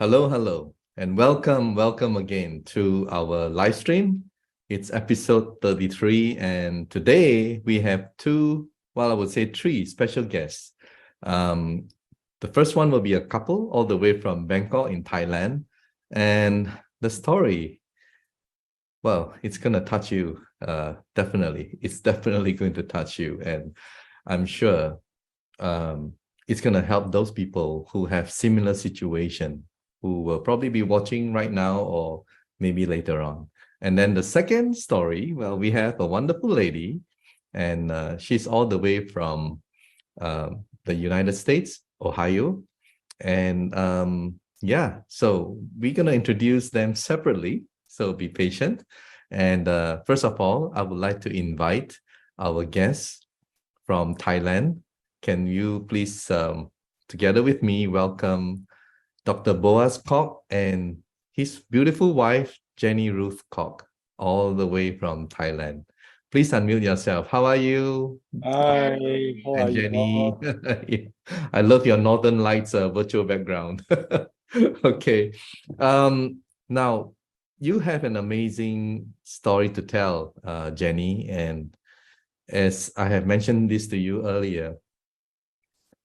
Hello, and welcome again to our live stream. It's episode 33, and today we have I would say three special guests. The first one will be a couple all the way from Bangkok in Thailand, and the story, it's gonna touch you, definitely. It's definitely going to touch you, and I'm sure it's gonna help those people who have similar situation, who will probably be watching right now or maybe later on. And then the second story, we have a wonderful lady, and she's all the way from the United States, Ohio. And so we're going to introduce them separately. So be patient. And first of all, I would like to invite our guest from Thailand. Can you please, together with me, welcome Dr. Boaz Kok and his beautiful wife, Jenny Ruth Kok, all the way from Thailand. Please unmute yourself. How are you? Hi, how are you Jenny. all? I love your Northern Lights virtual background. Okay. Now, you have an amazing story to tell, Jenny. And as I have mentioned this to you earlier,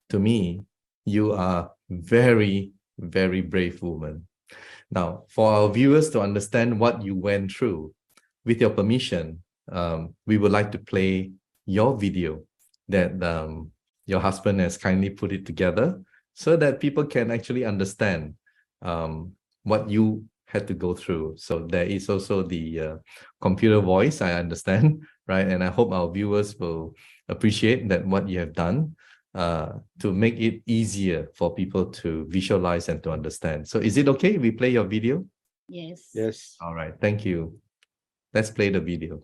to me, you are very, very brave woman. Now, for our viewers to understand what you went through, with your permission, we would like to play your video that your husband has kindly put it together so that people can actually understand what you had to go through. So there is also the computer voice, I understand, right? And I hope our viewers will appreciate that what you have done to make it easier for people to visualize and to understand. So is it okay if we play your video? Yes. All right, thank you. Let's play the video.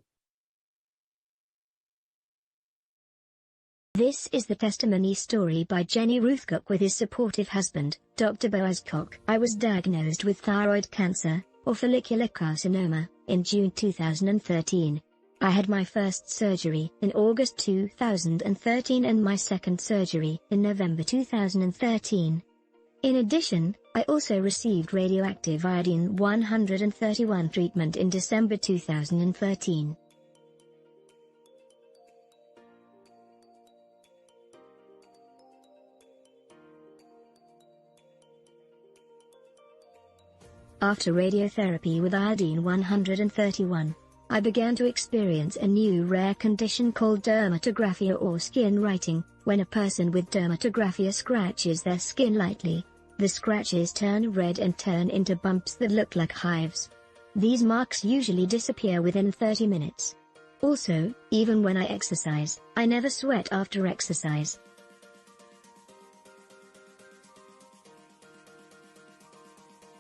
This is the testimony story by Jenny Ruth Kok with his supportive husband, Dr. Boaz Kok. I was diagnosed with thyroid cancer, or follicular carcinoma, in June 2013. I had my first surgery in August 2013 and my second surgery in November 2013. In addition, I also received radioactive iodine-131 treatment in December 2013. After radiotherapy with iodine-131, I began to experience a new rare condition called dermatographia or skin writing. When a person with dermatographia scratches their skin lightly, the scratches turn red and turn into bumps that look like hives. These marks usually disappear within 30 minutes. Also, even when I exercise, I never sweat after exercise.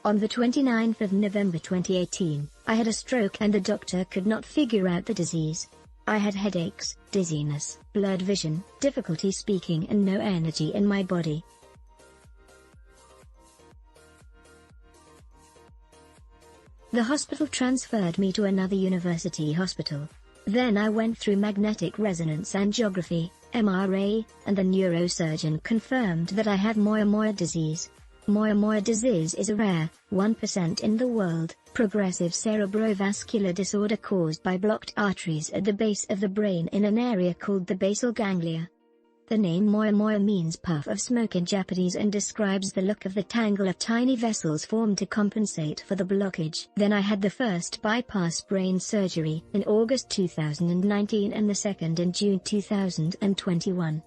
On the 29th of November 2018, I had a stroke and the doctor could not figure out the disease. I had headaches, dizziness, blurred vision, difficulty speaking and no energy in my body. The hospital transferred me to another university hospital. Then I went through magnetic resonance angiography, MRA, and the neurosurgeon confirmed that I have Moyamoya disease. Moyamoya disease is a rare, 1% in the world, progressive cerebrovascular disorder caused by blocked arteries at the base of the brain in an area called the basal ganglia. The name Moyamoya means puff of smoke in Japanese and describes the look of the tangle of tiny vessels formed to compensate for the blockage. Then I had the first bypass brain surgery in August 2019 and the second in June 2021.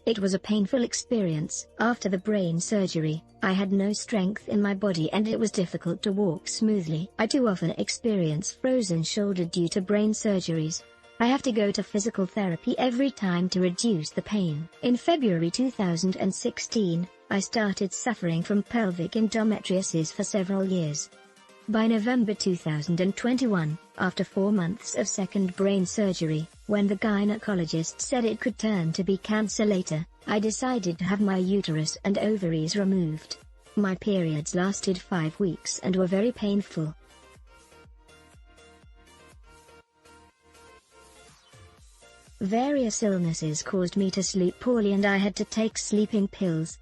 It was a painful experience. After the brain surgery, I had no strength in my body and it was difficult to walk smoothly. I too often experience frozen shoulder due to brain surgeries. I have to go to physical therapy every time to reduce the pain. In February 2016, I started suffering from pelvic endometriosis for several years. By November 2021, after 4 months of second brain surgery, when the gynecologist said it could turn to be cancer later, I decided to have my uterus and ovaries removed. My periods lasted 5 weeks and were very painful. Various illnesses caused me to sleep poorly and I had to take sleeping pills.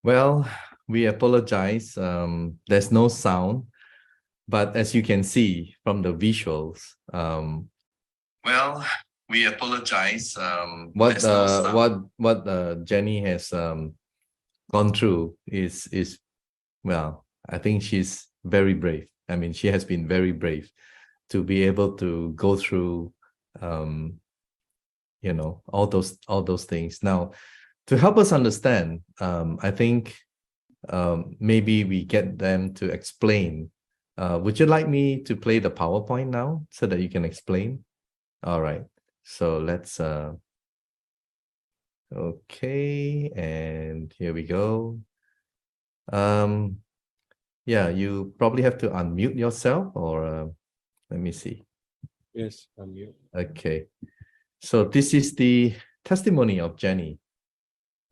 Well, we apologize. There's no sound, but as you can see from the visuals, well, we apologize. What Jenny has gone through is well, I think she's very brave. I mean, she has been very brave to be able to go through all those things. Now, to help us understand, I think maybe we get them to explain. Would you like me to play the PowerPoint now so that you can explain? All right. So let's okay, and here we go. Yeah, you probably have to unmute yourself, or let me see. Yes, unmute. Okay. So this is the testimony of Jenny,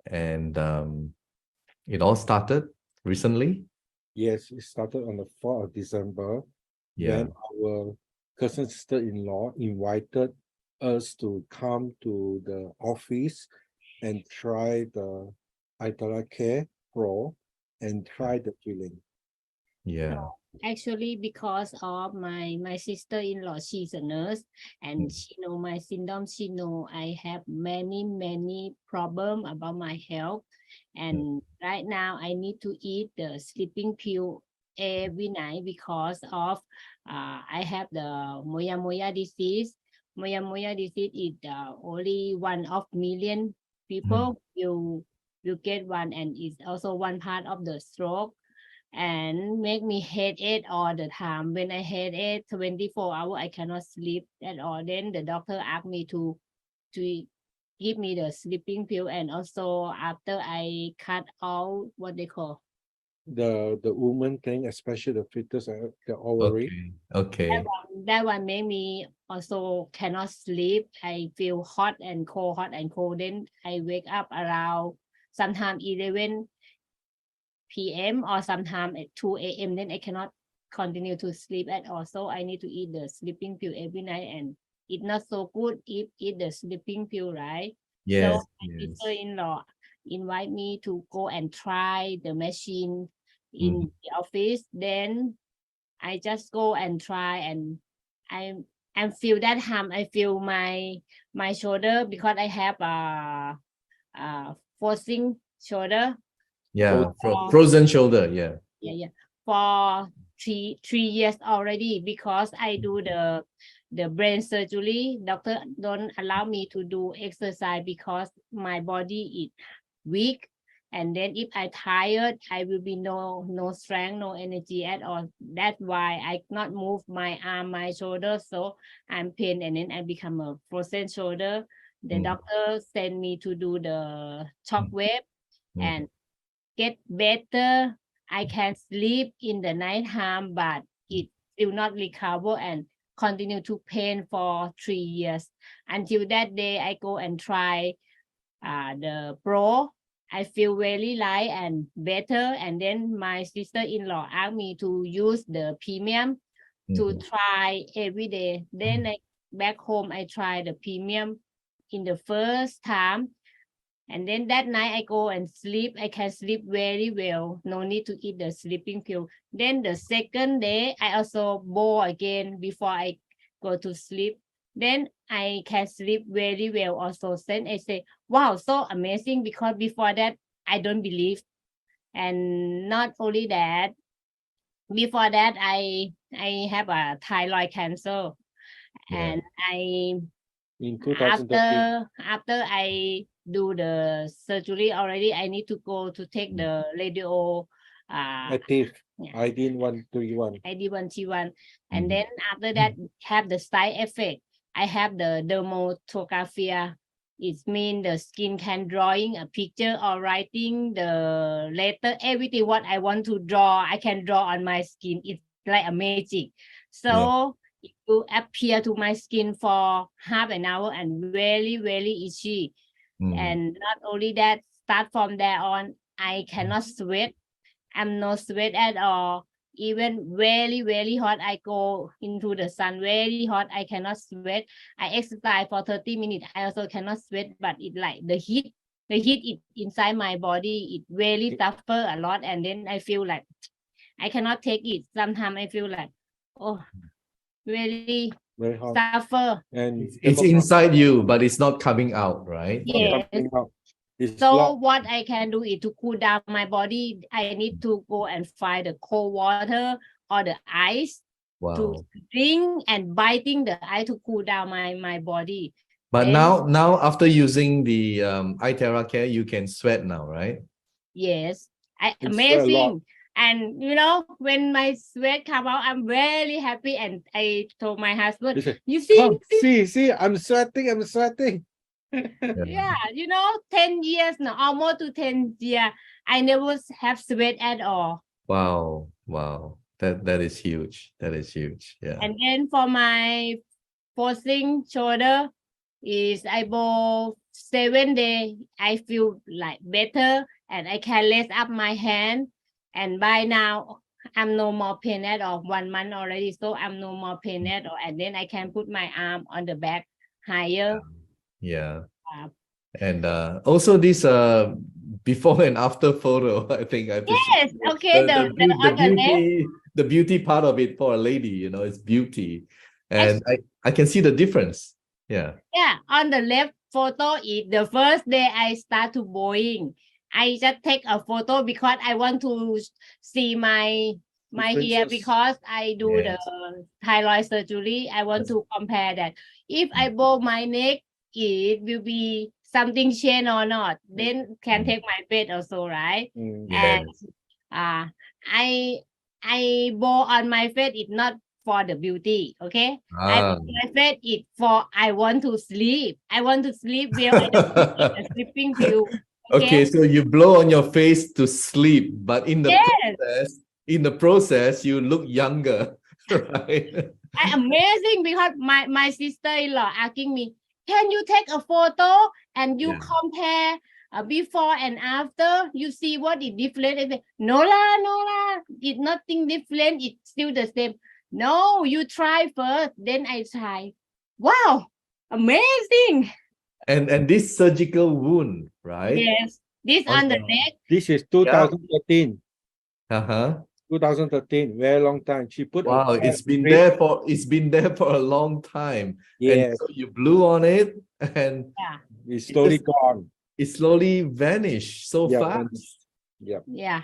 and it all started recently. Yes, it started on the 4th of December Yeah. when our cousin sister-in-law invited us to come to the office and try the Iteracare Pro and try the filling. Yeah. Actually, because of my sister-in-law, she's a nurse, and she know my symptoms. She know I have many problem about my health, and right now I need to eat the sleeping pill every night because of I have the moya disease. Moya disease is only one of million people will get one, and it's also one part of the stroke, and make me headache all the time. When I headache 24 hours, I cannot sleep at all. Then the doctor asked me to give me the sleeping pill, and also after I cut out what they call The woman thing, especially the fetus and the ovary. Okay. that one made me also cannot sleep. I feel hot and cold. Then I wake up around sometimes 11 p.m. or sometimes at 2 a.m. Then I cannot continue to sleep at all. So I need to eat the sleeping pill every night, and it's not so good if eat the sleeping pill, right? So Yes. my Yes. sister-in-law invite me to go and try the machine in Mhm. the office. Then I just go and try, and I feel that harm. I feel my shoulder because I have forcing shoulder. Yeah. Oh. Frozen shoulder. Yeah. Yeah. For three years already, because I do the brain surgery. Doctor don't allow me to do exercise because my body is weak, and then if I tired, I will be no strength, no energy at all. That's why I cannot move my arm, my shoulder, so I'm pain, and then I become a frozen shoulder. The doctor sent me to do the shock wave and get better. I can sleep in the night time, but it still not recover and continue to pain for 3 years. Until that day, I go and try the pro. I feel very light and better. And then my sister-in-law asked me to use the premium to try every day. Then back home, I try the premium in the first time. And then that night I go and sleep. I can sleep very well. No need to eat the sleeping pill. Then the second day, I also bowl again before I go to sleep. Then I can sleep very well also. Then I say, wow, so amazing, because before that, I don't believe. And not only that, before that, I have a thyroid cancer. Yeah. And I In 2013. after I do the surgery already, I need to go to take the radio Active. yeah, ID 131. ID1T1. And then after that have the side effect. I have the dermatographia. It means the skin can drawing a picture or writing the letter, everything what I want to draw, I can draw on my skin. It's like a magic. So it will appear to my skin for half an hour and very itchy. And not only that, start from there on, I cannot sweat. I'm no sweat at all. Even very hot, I go into the sun, very hot, I cannot sweat. I exercise for 30 minutes, I also cannot sweat, but it like the heat the heat inside my body, it really suffer a lot, and then I feel like I cannot take it. Sometimes I feel like, oh, really Very hot. suffer. And It's inside you, but it's not coming out, right? not Yes. coming out. It's So locked. what I can do is to cool down my body. I need to go and find the cold water or the ice to Wow. drink and biting the ice to cool down my body. But Then- now after using the Iteracare, you can sweat now, right? Yes, It's sweat a lot. amazing. And you know, when my sweat come out, I'm really happy. And I told my husband, You say, you see, "Come, see, I'm sweating. yeah, you know, 10 years now, almost to 10 years, I never have sweat at all. Wow. That is huge. That is huge. Yeah. And then for my forcing shoulder is about 7 days, I feel like better and I can lift up my hand. And by now, I'm no more pain at all. 1 month already, so I'm no more pain at all. And then I can put my arm on the back higher. Yeah. Uh, And also this before and after photo, I think I have to show Yes, you. okay, The on the left. the beauty part of it for a lady, you know, it's beauty. And I can see the difference. Yeah. Yeah, on the left photo is the first day I start to Boeing. I just take a photo because I want to see my hair Differences. because I do Yes. the thyroid surgery. I want to compare that. If I bow my neck, it will be something change or not. Then can take my bed also, right? Mm. Yes. And I bow on my face. It's not for the beauty, okay? Ah. My face is for I want to sleep. I want to sleep well. I don't want a sleeping pill. Okay, so you blow on your face to sleep, but in the Yes. process, you look younger, right? Amazing because my sister-in-law asking me, can you take a photo and you Yeah. compare before and after? You see what is different? I say, no lah, it's nothing different. It's still the same. No, you try first. Then I try. Wow, amazing. And this surgical wound, right? Yes, this on the neck. This is 2013. Uh-huh. 2013, very long time. She put Wow, a it's been strip. there for a long time. Yes, And so you blew on it and Yeah, it's slowly just- gone. it slowly vanished so Yeah, fast. yeah.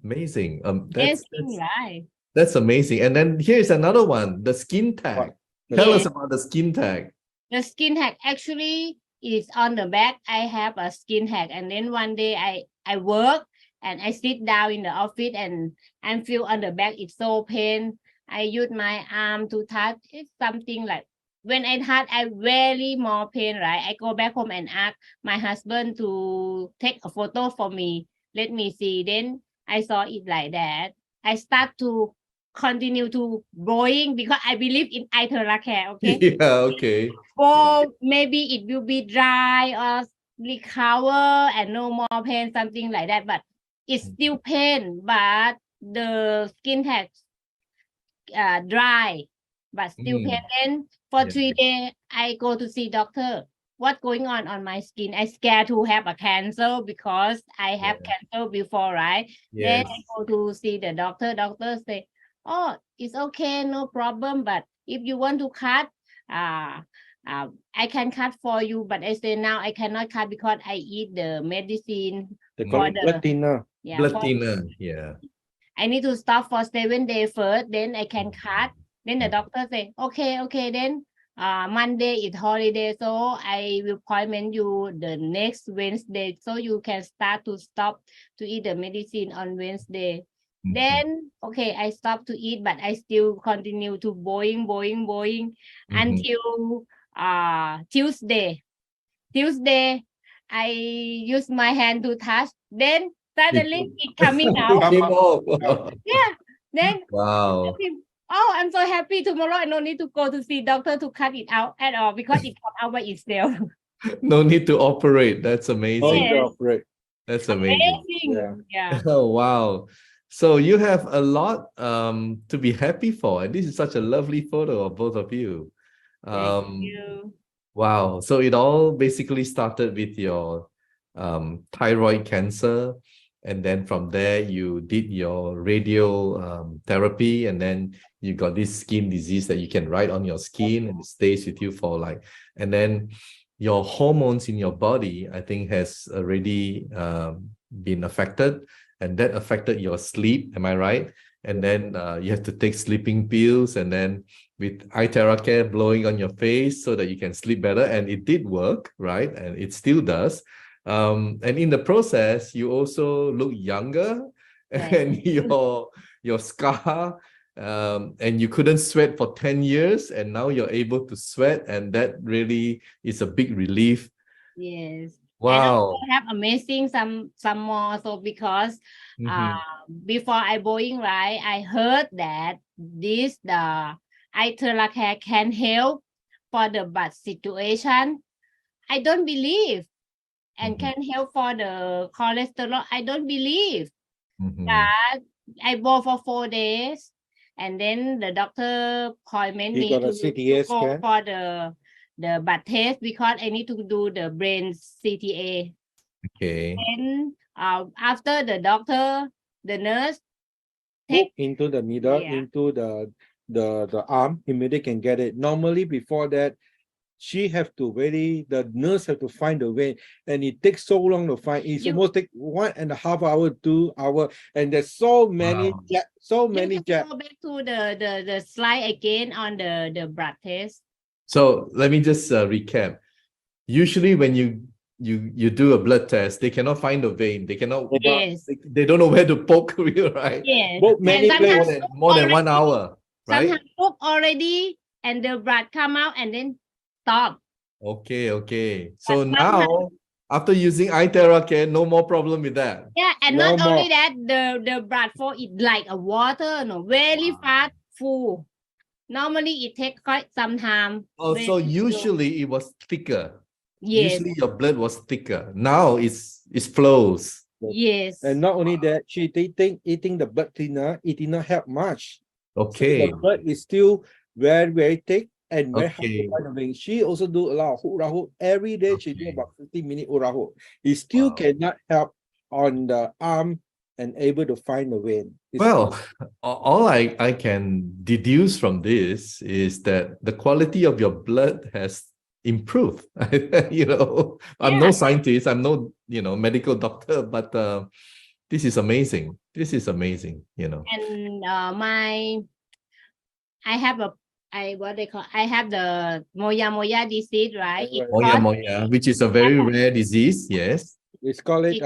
Amazing. Amazing, right? That's amazing. And then here's another one, the skin tag. What? Tell us Yes. about the skin tag. The skin hack actually is on the back. I have a skin hack, and then one day I work and I sit down in the office and I feel on the back it's so pain. I use my arm to touch. It's something like when I touch, I really more pain, right? I go back home and ask my husband to take a photo for me. Let me see. Then I saw it like that. I start to continue to growing because I believe in Iteracare, okay? Yeah, okay. Or maybe it will be dry or recover and no more pain, something like that. But it's still pain, but the skin has dry, but still pain. Then for Yeah. 3 days, I go to see doctor. What's going on my skin? I scared to have a cancer because I have cancer before, right? Then Yes. I go to see the doctor. Doctor say, oh, it's okay, no problem. But if you want to cut, I can cut for you. But I say now I cannot cut because I eat the medicine. They Mm. call For it the- blood thinner. Yeah, Blood for- thinner. Yeah. I need to stop for 7 days first, then I can cut. Then the doctor say, okay, then Monday is holiday, so I will appointment you the next Wednesday, so you can start to stop to eat the medicine on Wednesday. Mhm. Then, okay, I stop to eat, but I still continue to boing until Tuesday. Tuesday, I use my hand to touch, then suddenly it coming out. Came off. Yeah. Then Wow. oh, I'm so happy. Tomorrow I don't need to go to see doctor to cut it out at all because it come out by itself. No need to operate. That's Oh, amazing. Yes. you operate. That's amazing. Amazing. Yeah. Oh, wow. So you have a lot to be happy for. And this is such a lovely photo of both of you. Thank you. Wow. So it all basically started with your thyroid cancer. And then from there, you did your radio therapy, and then you got this skin disease that you can write on your skin and it stays with you for like, and then your hormones in your body, I think, has already been affected, and that affected your sleep. Am I right? And then you have to take sleeping pills, and then with Iteracare blowing on your face so that you can sleep better. And it did work, right? And it still does. And in the process, you also look younger, and your scar, and you couldn't sweat for 10 years, and now you're able to sweat, and that really is a big relief. Yes. And Wow. also have amazing some more. So because before I going, right, I heard that the Iteracare can help for the bad situation. I don't believe. And can help for the cholesterol. I don't believe that. I bought for 4 days, and then the doctor appointment He me got a to CTA go scan. for the blood test because I need to do the brain CTA. Okay. And after the doctor, the nurse Hook take into the needle, Yeah. into the arm, immediately can get it. Normally before that, the nurse have to find the vein, and it takes so long to find. It's almost take 1.5 hours, 2 hours, and there's so many Wow. many you have to go back to the slide again on the blood test. So let me just recap. Usually when you do a blood test, they cannot find the vein. They cannot. Yes. They don't know where to poke you, right? Yes. Both many And places. sometimes More than 1 already- hour, right? Sometimes book already, and the blood come out and then stop. Okay. So But now, after using Iteracare, no more problem with that. Yeah, and No not only more. that, the blood flow is like a water, very Wow. fast, full. Normally it takes quite some time. Oh, so Very slow. usually it was thicker. Yes. Usually your blood was thicker. Now it flows. Yes. And not only that, she eating the blood thinner, it did not help much. Okay. So the blood is still very thick and very hard Okay. to find the vein. She also do a lot of hula hoop every day. She do Okay. about 15-minute hula hoop. It still Wow. cannot help on the arm and able to find the vein. Well, all I can deduce from this is that the quality of your blood has improved. I'm no Yeah. scientist, I'm no, medical doctor, but this is amazing. This is amazing, And I have I have the moya disease, right? It Moya causes moya, which is a very rare disease. Yes. It's called it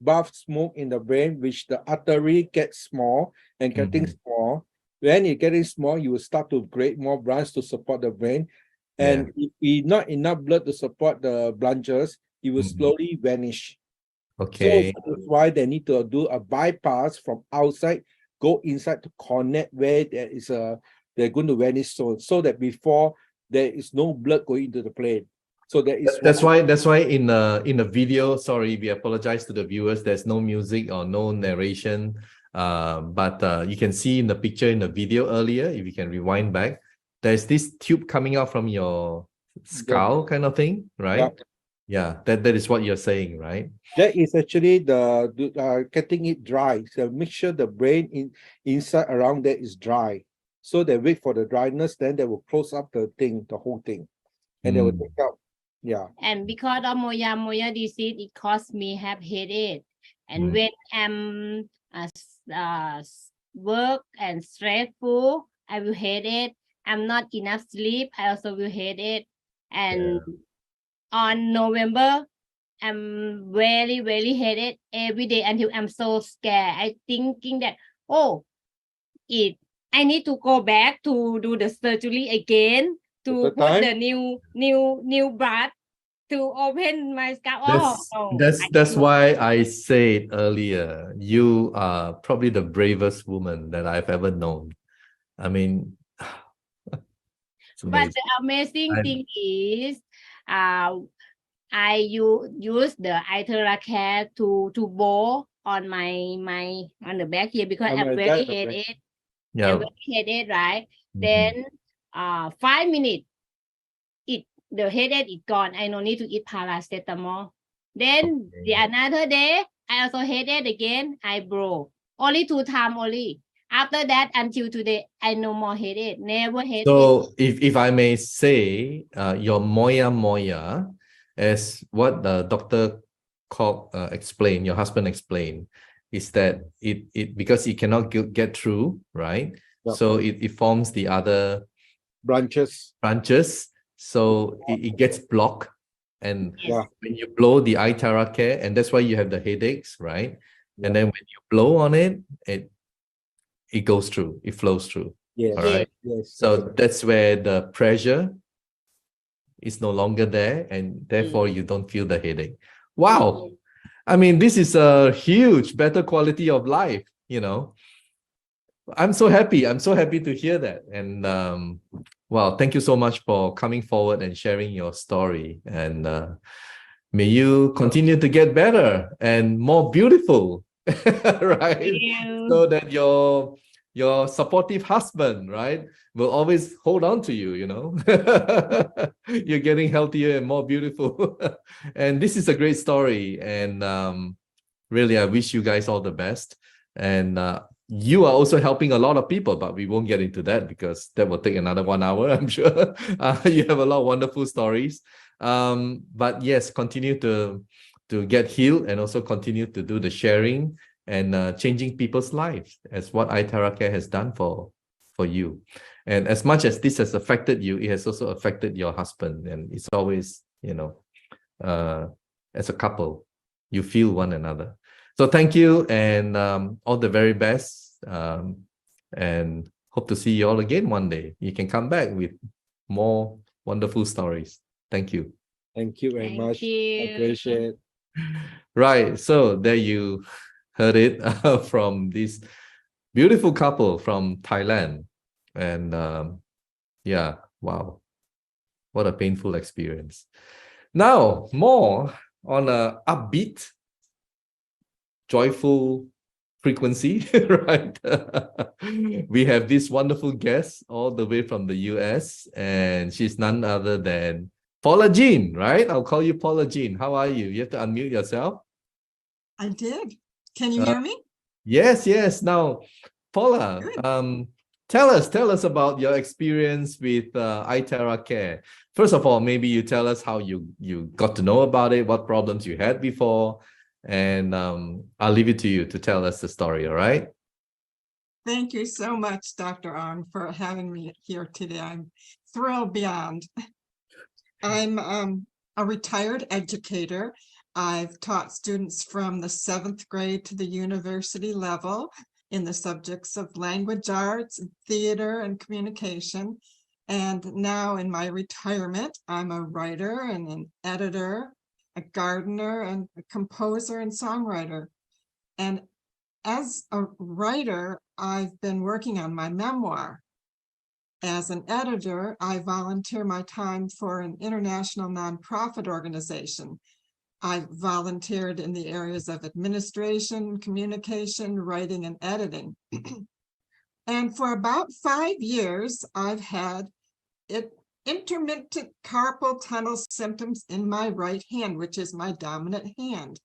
buff smoke in the brain, which the artery gets small and getting small. When it getting small, you will start to create more branches to support the brain. And if not enough blood to support the branches, it will slowly vanish. Okay. So that's why they need to do a bypass from outside, go inside to connect where they're going to vanish so that before there is no blood going into the brain. So That's why in a video, sorry, we apologize to the viewers, there's no music or no narration, but you can see in the picture in the video earlier, if you can rewind back, there's this tube coming out from your skull kind of thing, right? Yeah, that is what you're saying, right? That is actually getting it dry. So make sure the brain inside around there is dry. So they wait for the dryness, then they will close up the whole thing, and they will take out. Yeah. And because of moya disease, it caused me have headache. And when I'm work and stressful, I will headache. I'm not enough sleep, I also will headache. And on November, I'm very headache every day until I'm so scared. I thinking that I need to go back to do the surgery again to put the new blood to open my scalp. That's why I said earlier, you are probably the bravest woman that I've ever known. I mean, but the amazing thing is, I use the Iteracare to bow on on the back here because I'm very headache. Yeah. I'm very headache, right? Then 5 minutes, the headache is gone. I no need to eat paracetamol. Then the Okay. another day, I also headache again. I broke. Only 2 times only. After that, until today, I no more headache. Never headache. So if I may say, your moya, as what the doctor explained, your husband explained, is that it because it cannot get through, right? Yep. So it forms the other Branches. branches, so it gets blocked, and Yeah. when you blow the Iteracare, and that's why you have the headaches, right? Yeah. And then when you blow on it, it goes through, it flows through. Yes. All right. Yes. So that's where the pressure is no longer there, and therefore you don't feel the headache. Wow. I mean, this is a huge better quality of life, you know. I'm so happy. I'm so happy to hear that. And wow, thank you so much for coming forward and sharing your story. And may you continue to get better and more beautiful, right? So that your supportive husband, right, will always hold on to you, you know. You're getting healthier and more beautiful. And this is a great story. And really, I wish you guys all the best. And you are also helping a lot of people, but we won't get into that because that will take another 1 hour, I'm sure. You have a lot of wonderful stories. But yes, continue to get healed and also continue to do the sharing and changing people's lives as what Iteracare has done for you. And as much as this has affected you, it has also affected your husband. And it's always, you know, as a couple, you feel one another. So thank you, and all the very best. And hope to see you all again one day. You can come back with more wonderful stories. Thank you. Thank you very Thank much. I you. appreciate. Right. So there you heard it from this beautiful couple from Thailand. And yeah, wow. What a painful experience. Now, more on a upbeat, joyful frequency, right? We have this wonderful guest all the way from the US, and she's none other than Paula Jean, right? I'll call you Paula Jean. How are you? You have to unmute yourself. I did. Can you hear me? Yes. Now, Paula, Good. tell us about your experience with Iteracare. First of all, maybe you tell us how you got to know about it, what problems you had before, and I'll leave it to you to tell us the story, all right? Thank you so much, Dr. Ong, for having me here today. I'm thrilled beyond. I'm a retired educator. I've taught students from the 7th grade to the university level in the subjects of language arts, theater, and communication. And now in my retirement, I'm a writer and an editor, a gardener, and a composer and songwriter. And as a writer, I've been working on my memoir. As an editor, I volunteer my time for an international nonprofit organization. I volunteered in the areas of administration, communication, writing, and editing. And for about 5 years, I've had intermittent carpal tunnel symptoms in my right hand, which is my dominant hand,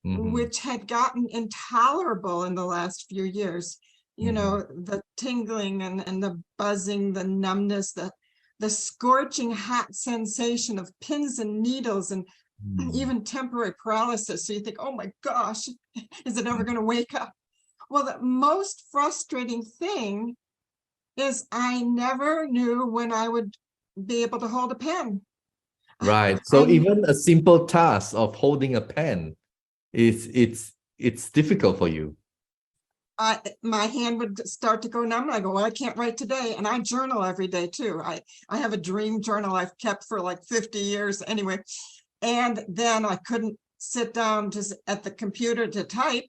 which had gotten intolerable in the last few years. You know, the tingling and the buzzing, the numbness, the scorching hot sensation of pins and needles, and even temporary paralysis. So you think, oh my gosh, is it ever going to wake up? Well, the most frustrating thing is I never knew when I would be able to hold a pen. Right. So even a simple task of holding a pen it's difficult for you. My hand would start to go numb. And I go, well, I can't write today. And I journal every day too. I have a dream journal I've kept for like 50 years anyway. And then I couldn't sit down just at the computer to type.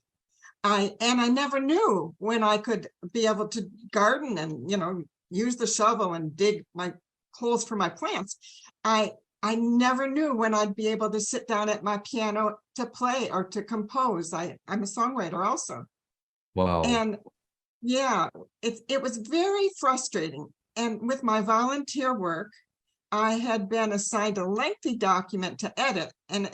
I never knew when I could be able to garden and, you know, use the shovel and dig my holes for my plants. I never knew when I'd be able to sit down at my piano to play or to compose. I'm a songwriter also. Wow. And yeah, it was very frustrating. And with my volunteer work, I had been assigned a lengthy document to edit. And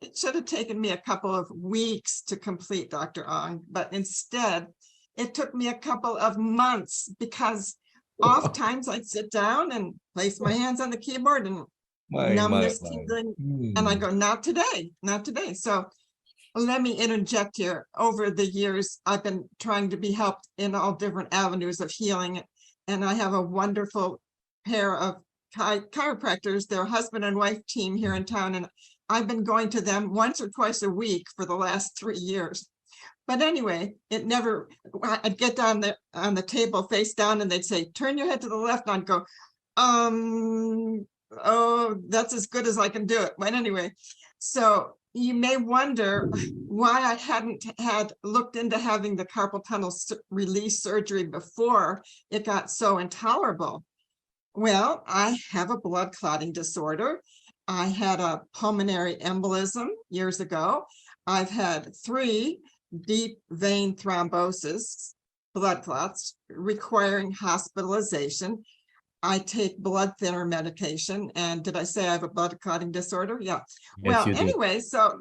it should have taken me a couple of weeks to complete, Dr. Ong, but instead it took me a couple of months because oftentimes I'd sit down and place my hands on the keyboard and numbness tingling, and I go, not today, not today. So let me interject here. Over the years, I've been trying to be helped in all different avenues of healing, and I have a wonderful pair of chiropractors, their husband and wife team here in town, and I've been going to them once or twice a week for the last 3 years. But anyway, it never, I'd get down on the table face down and they'd say, turn your head to the left, and I'd go, oh, that's as good as I can do it. But anyway, so you may wonder why I hadn't had looked into having the carpal tunnel release surgery before it got so intolerable. Well, I have a blood clotting disorder. I had a pulmonary embolism years ago. I've had 3 deep vein thrombosis, blood clots, requiring hospitalization. I take blood thinner medication. And did I say I have a blood clotting disorder? Yeah. Yes, Well, anyway, so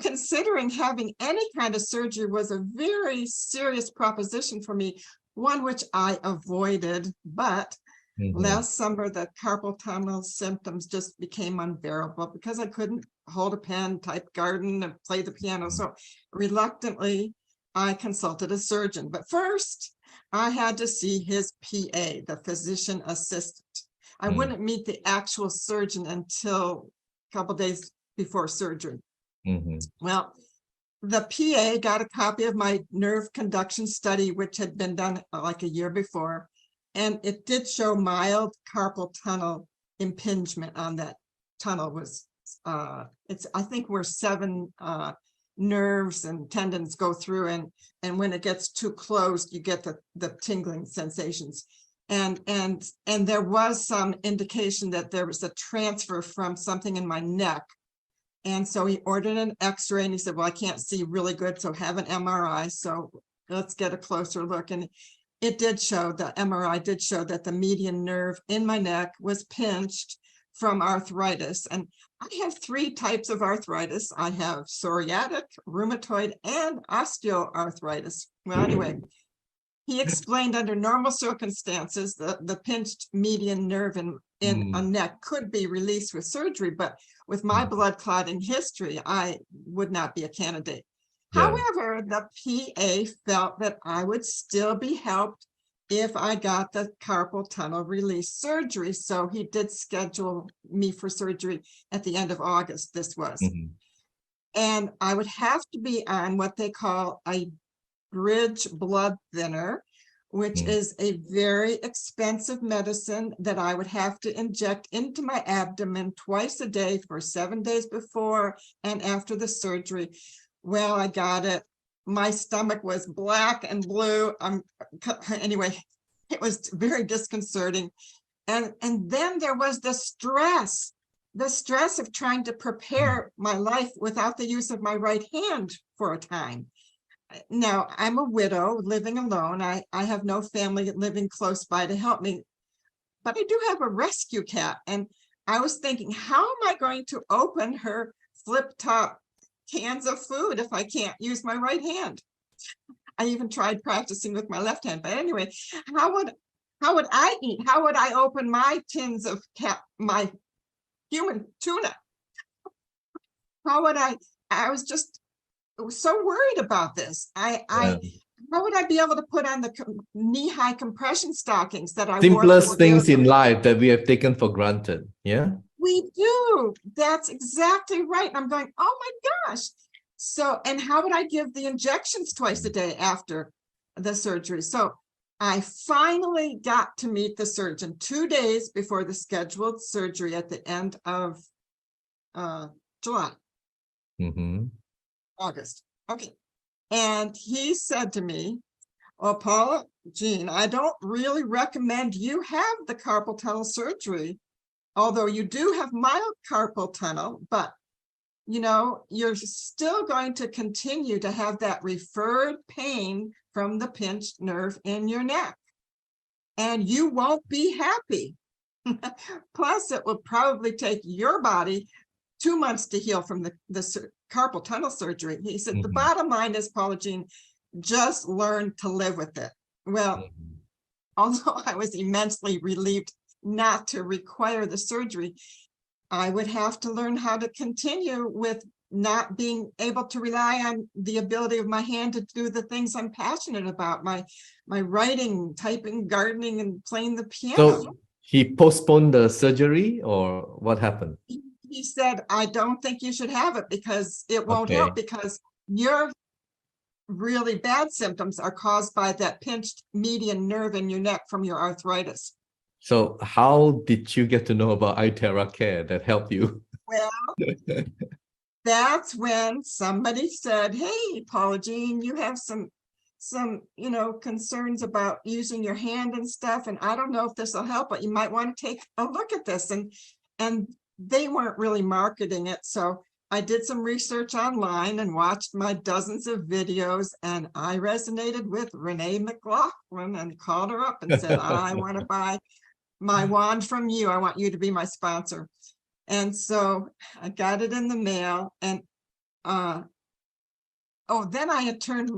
considering having any kind of surgery was a very serious proposition for me, one which I avoided, but last summer, the carpal tunnel symptoms just became unbearable because I couldn't hold a pen, type garden, and play the piano. So reluctantly, I consulted a surgeon. But first, I had to see his PA, the physician assistant. I wouldn't meet the actual surgeon until a couple days before surgery. Well, the PA got a copy of my nerve conduction study, which had been done like a year before. And it did show mild carpal tunnel impingement on that tunnel. Was it's, I think, where 7 nerves and tendons go through, and when it gets too closed, you get the tingling sensations. And there was some indication that there was a transfer from something in my neck. And so he ordered an X-ray, and he said, well, I can't see really good, so have an MRI. So let's get a closer look. And it did show, the MRI did show that the median nerve in my neck was pinched from arthritis. And I have 3 types of arthritis. I have psoriatic, rheumatoid, and osteoarthritis. Well, anyway, he explained under normal circumstances, the pinched median nerve in a neck could be released with surgery, but with my blood clotting history, I would not be a candidate. However, the PA felt that I would still be helped if I got the carpal tunnel release surgery. So he did schedule me for surgery at the end of August, this was. And I would have to be on what they call a bridge blood thinner, which is a very expensive medicine that I would have to inject into my abdomen twice a day for 7 days before and after the surgery. Well, I got it. My stomach was black and blue. Anyway, it was very disconcerting. And then there was the stress of trying to prepare my life without the use of my right hand for a time. Now, I'm a widow living alone. I have no family living close by to help me, but I do have a rescue cat. And I was thinking, how am I going to open her flip top cans of food if I can't use my right hand? I even tried practicing with my left hand. But anyway, how would I eat? How would I open my tins of my human tuna? How would I was just so worried about this. How would I be able to put on the knee-high compression stockings that I wore? Simplest things in life that we have taken for granted. Yeah. We do. That's exactly right. I'm going, oh my gosh. So, and how would I give the injections twice a day after the surgery? So I finally got to meet the surgeon 2 days before the scheduled surgery at the end of July. August. Okay. And he said to me, well, Paula, Jean, I don't really recommend you have the carpal tunnel surgery, although you do have mild carpal tunnel, but you know, you're still going to continue to have that referred pain from the pinched nerve in your neck. And you won't be happy. Plus, it will probably take your body 2 months to heal from the carpal tunnel surgery. He said, the Mhm. bottom line is, Paula Jean, just learn to live with it. Well, Mhm. although I was immensely relieved not to require the surgery, I would have to learn how to continue with not being able to rely on the ability of my hand to do the things I'm passionate about, my writing, typing, gardening, and playing the piano. So he postponed the surgery, or what happened? He said, I don't think you should have it because it won't Okay. help, because your really bad symptoms are caused by that pinched median nerve in your neck from your arthritis. So how did you get to know about Iteracare that helped you? Well, that's when somebody said, hey, Paula Jean, you have some concerns about using your hand and stuff, and I don't know if this will help, but you might want to take a look at this. And they weren't really marketing it, so I did some research online and watched my dozens of videos, and I resonated with Renee McLaughlin and called her up and said, I want to buy my wand from you. I want you to be my sponsor. And so I got it in the mail, and then I had turned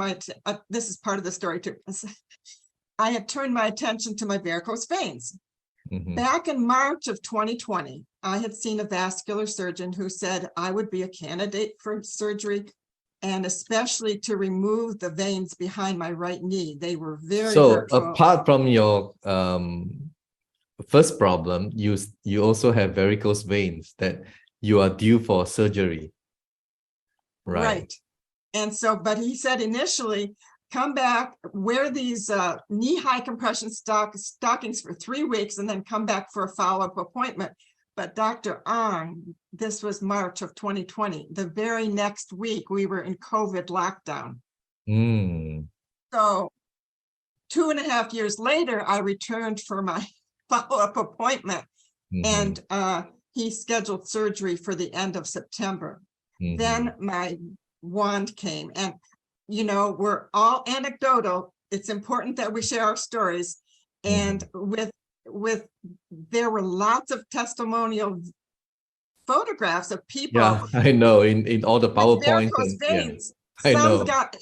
this is part of the story too. I had turned my attention to my varicose veins. Mhm. Back in March of 2020, I had seen a vascular surgeon who said I would be a candidate for surgery, and especially to remove the veins behind my right knee. They were very So hurtful. apart from your first problem, you also have varicose veins that you are due for surgery. Right. And so, but he said initially, come back, wear these knee-high compression stockings for 3 weeks, and then come back for a follow-up appointment. But Dr. Ong, this was March of 2020. The very next week, we were in COVID lockdown. Mm. So 2.5 years later, I returned for my follow-up appointment, Mhm. and he scheduled surgery for the end of September. Mhm. Then my wand came, and we're all anecdotal. It's important that we share our stories. And with there were lots of testimonial photographs of people Yeah, I know, in all the with PowerPoints varicose and yeah, veins. I Some know. got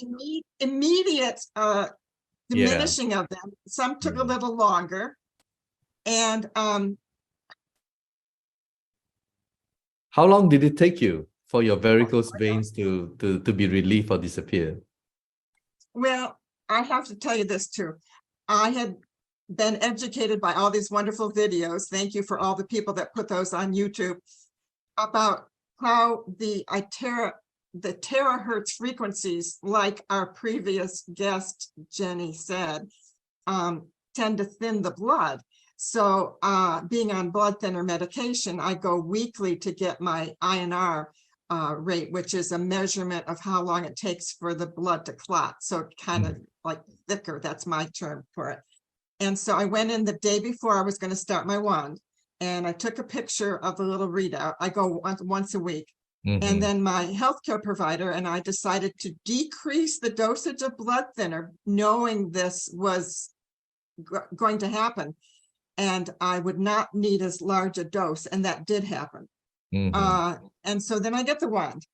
immediate diminishing of them. Some took a Yeah. little longer. And How long did it take you for your varicose veins to be relieved or disappear? well, I have to tell you this too. I had been educated by all these wonderful videos. Thank you for all the people that put those on YouTube about how the terahertz frequencies, like our previous guest, Jenny said, tend to thin the blood. So being on blood thinner medication, I go weekly to get my INR rate, which is a measurement of how long it takes for the blood to clot. So kind of like thicker, that's my term for it. And so I went in the day before I was going to start my wand, and I took a picture of the little readout. I go once a week. And then my healthcare provider and I decided to decrease the dosage of blood thinner, knowing this was going to happen, and I would not need as large a dose, and that did happen. And so then I get the wand,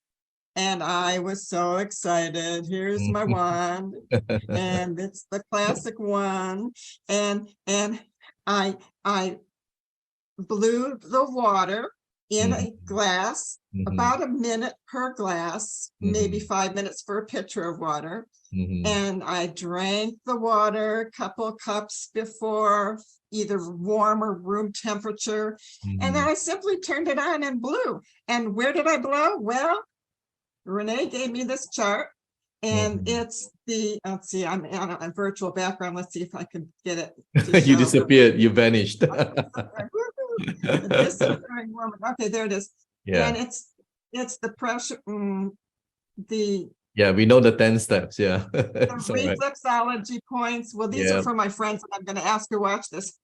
and I was so excited. Here's my wand, and it's the classic one, and I blew the water in a glass, about a minute per glass, maybe 5 minutes for a pitcher of water. And I drank the water a couple cups before, either warm or room temperature. And then I simply turned it on and blew. And where did I blow? Well, Renee gave me this chart, and it's the, let's see, I'm on a virtual background. Let's see if I can get it to You show. disappeared, you vanished. The disappearing woman. Okay, there it is. Yeah. And it's the pressure, the Yeah, we know the 10 steps. Yeah. It's all right. reflexology points. Well, these are for my friends, and I'm going to ask her watch this.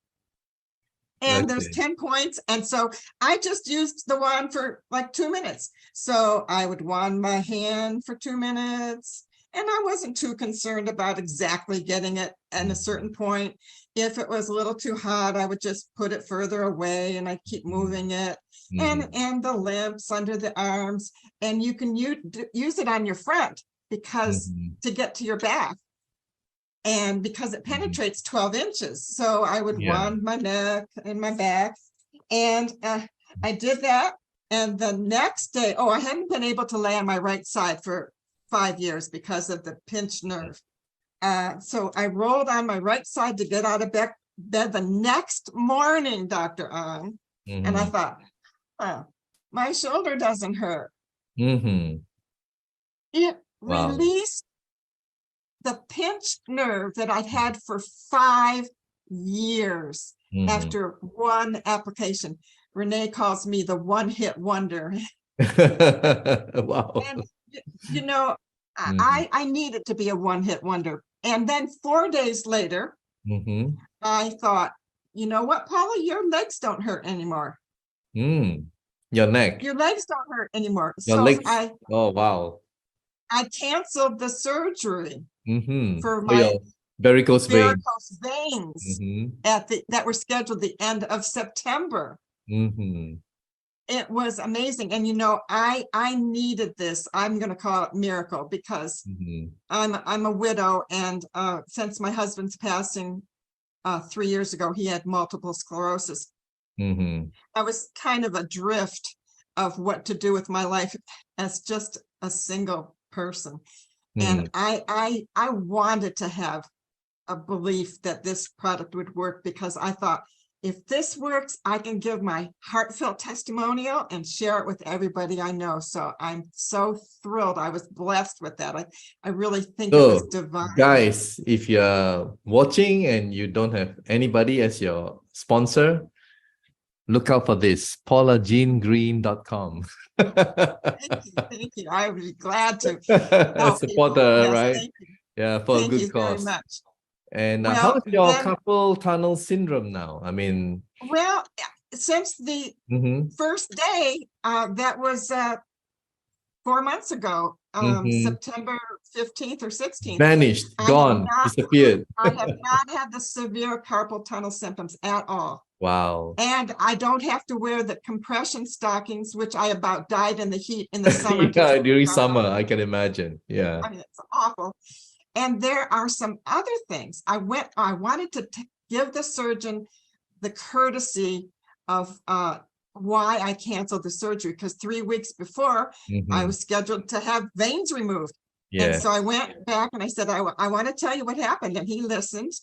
And there's 10 points. And so I just used the wand for like 2 minutes. So I would wand my hand for 2 minutes, And I wasn't too concerned about exactly getting it at a certain point. If it was a little too hot, I would just put it further away and I'd keep moving it. And the lymphs under the arms, and you can use it on your front because to get to your back. And because it penetrates 12 inches. So I would wand my neck and my back. And I did that. And the next day, I hadn't been able to lay on my right side for 5 years because of the pinched nerve. So I rolled on my right side to get out of bed the next morning, Dr. Ong. And I thought, my shoulder doesn't hurt. It released the pinched nerve that I'd had for 5 years after one application. Renee calls me the one-hit wonder. Wow. And, you know, I needed to be a one-hit wonder. And then 4 days later, I thought, you know what, Paula, your legs don't hurt anymore. Your neck. Your legs don't hurt anymore. Your so legs. I Wow. canceled the surgery for Oh, my your varicose veins. veins that were scheduled the end of September. It was amazing. And, you know, I needed this. I'm going to call it miracle because I'm a widow. And since my husband's passing 3 years ago, he had multiple sclerosis. I was kind of adrift of what to do with my life as just a single person. And I wanted to have a belief that this product would work because I thought, if this works, I can give my heartfelt testimonial and share it with everybody I know. So I'm so thrilled. I was blessed with that. I really think it was divine. Guys, if you're watching and you don't have anybody as your sponsor, look out for this, paulajeangreen.com. Thank you. I would be glad to support her, right? Thank you. Yeah, for Thank a good you cause. very much. And Well, how's your then- carpal tunnel syndrome now? I mean, Well, since the first day, that was 4 months ago, September 15th or 16th. vanished, I have gone, not- disappeared. I have not had the severe carpal tunnel symptoms at all. Wow. And I don't have to wear the compression stockings, which I about died in the heat in the summer. Yeah, during summer, I can imagine. Yeah. I mean, it's awful. And there are some other things. I wanted to give the surgeon the courtesy of why I canceled the surgery, because 3 weeks before I was scheduled to have veins removed. And Yeah. so I went back and I said, I want to tell you what happened. And he listened.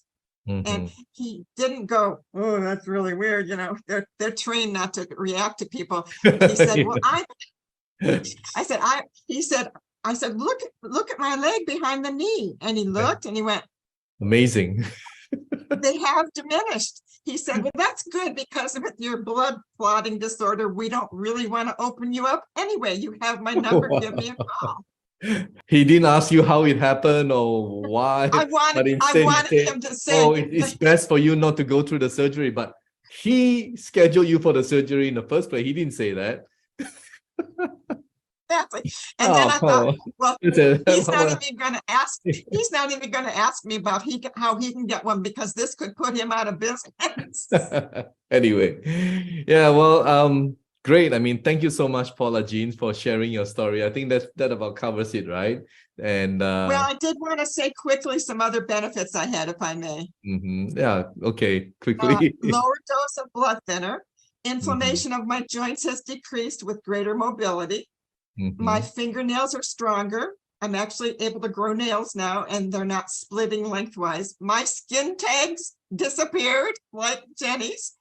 And he dididn't go, oh, that's really weird. You know, they're trained not to react to people. He said, well, he said, look at my leg behind the knee. And he looked and he went, Amazing. they have diminished. He said, well, that's good because with your blood clotting disorder, we don't really want to open you up. Anyway, you have my number. Wow. Give me a call. He didn't ask you how it happened or why. I but wanted instead he said, him to say, oh, it's best for you not to go through the surgery. But he scheduled you for the surgery in the first place. He didn't say that. exactly. And then I thought, well, he's not It's even going to ask. He's not even going to ask me about how he can get one because this could put him out of business. Anyway, yeah, well, great. I mean, thank you so much, Paula Jean, for sharing your story. I think that about covers it, right? And well, I did want to say quickly some other benefits I had, if I may. Yeah, okay, quickly. Lower dose of blood thinner. Inflammation of my joints has decreased with greater mobility. My fingernails are stronger. I'm actually able to grow nails now, and they're not splitting lengthwise. My skin tags disappeared like Jenny's.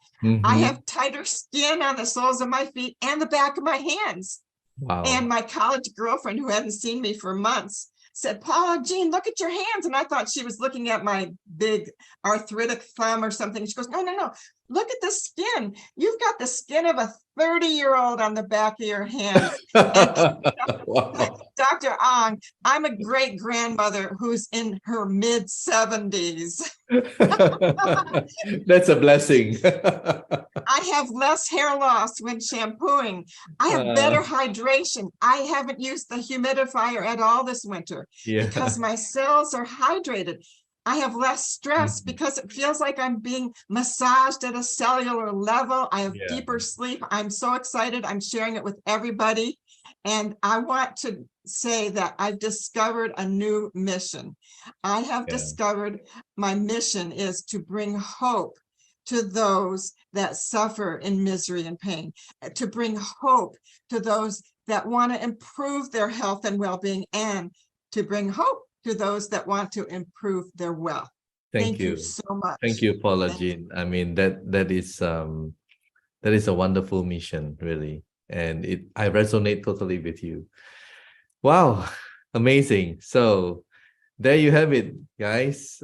I have tighter skin on the soles of my feet and the back of my hands. Wow. And my college girlfriend, who hadn't seen me for months, said, Paula Jean, look at your hands. And I thought she was looking at my big arthritic thumb or something. She goes, no, look at the skin. You've got the skin of a 30-year-old on the back of your hands. Wow. Dr. long. I'm a great grandmother who's in her mid 70s. That's a blessing. I have less hair loss when shampooing. I have better hydration. I haven't used the humidifier at all this winter Yeah. because my cells are hydrated. I have less stress because it feels like I'm being massaged at a cellular level. I have Yeah. deeper sleep. I'm so excited. I'm sharing it with everybody. And I want to say that I've discovered a new mission. I have discovered my mission is to bring hope to those that suffer in misery and pain, to bring hope to those that want to improve their health and well-being, and to bring hope to those that want to improve their wealth. Thank you so much. Thank you, Paula Thank Jean. I mean, that is a wonderful mission, really. And I resonate totally with you. Wow, amazing. So there you have it, guys.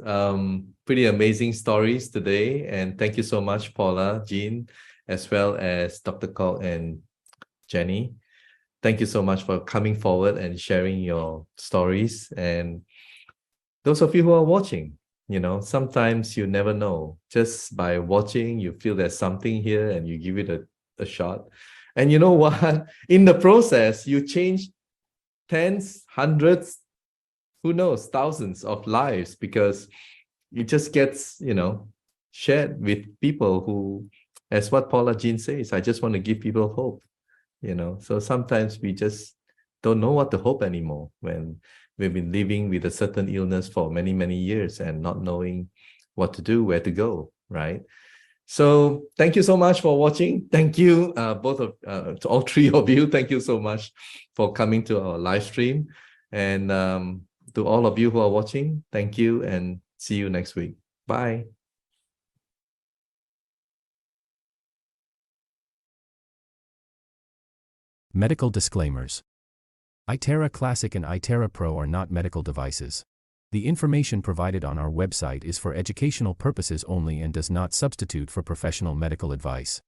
Pretty amazing stories today. And thank you so much, Paula, Jean, as well as Dr. Kok and Jenny. Thank you so much for coming forward and sharing your stories. And those of you who are watching, sometimes you never know. Just by watching, you feel there's something here and you give it a shot. And you know what? In the process, you change tens, hundreds, who knows, thousands of lives, because it just gets, shared with people who, as what Paula Jean says, I just want to give people hope, So sometimes we just don't know what to hope anymore when we've been living with a certain illness for many, many years and not knowing what to do, where to go, right? So thank you so much for watching. Thank you, to all three of you. Thank you so much for coming to our live stream. And to all of you who are watching, thank you and see you next week. Bye. Medical disclaimers. Itera Classic and Itera Pro are not medical devices. The information provided on our website is for educational purposes only and does not substitute for professional medical advice.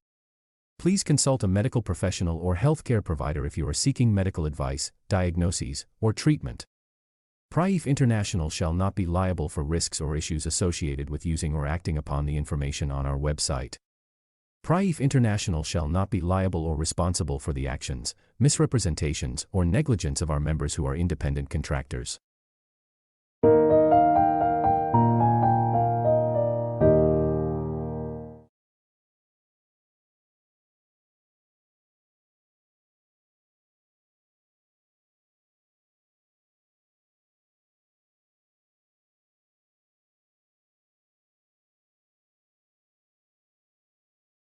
Please consult a medical professional or healthcare provider if you are seeking medical advice, diagnoses, or treatment. Praif International shall not be liable for risks or issues associated with using or acting upon the information on our website. Praif International shall not be liable or responsible for the actions, misrepresentations, or negligence of our members who are independent contractors.